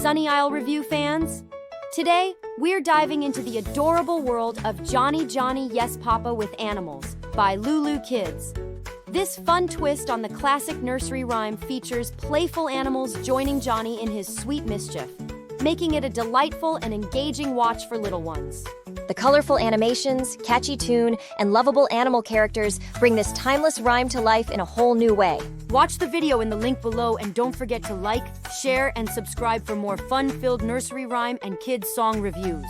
Sunny Isle Review fans? Today, we're diving into the adorable world of Johny Johny Yes Papa with Animals by LooLoo Kids. This fun twist on the classic nursery rhyme features playful animals joining Johnny in his sweet mischief, making it a delightful and engaging watch for little ones. The colorful animations, catchy tune, and lovable animal characters bring this timeless rhyme to life in a whole new way. Watch the video in the link below and don't forget to like, share, and subscribe for more fun-filled nursery rhyme and kids song reviews.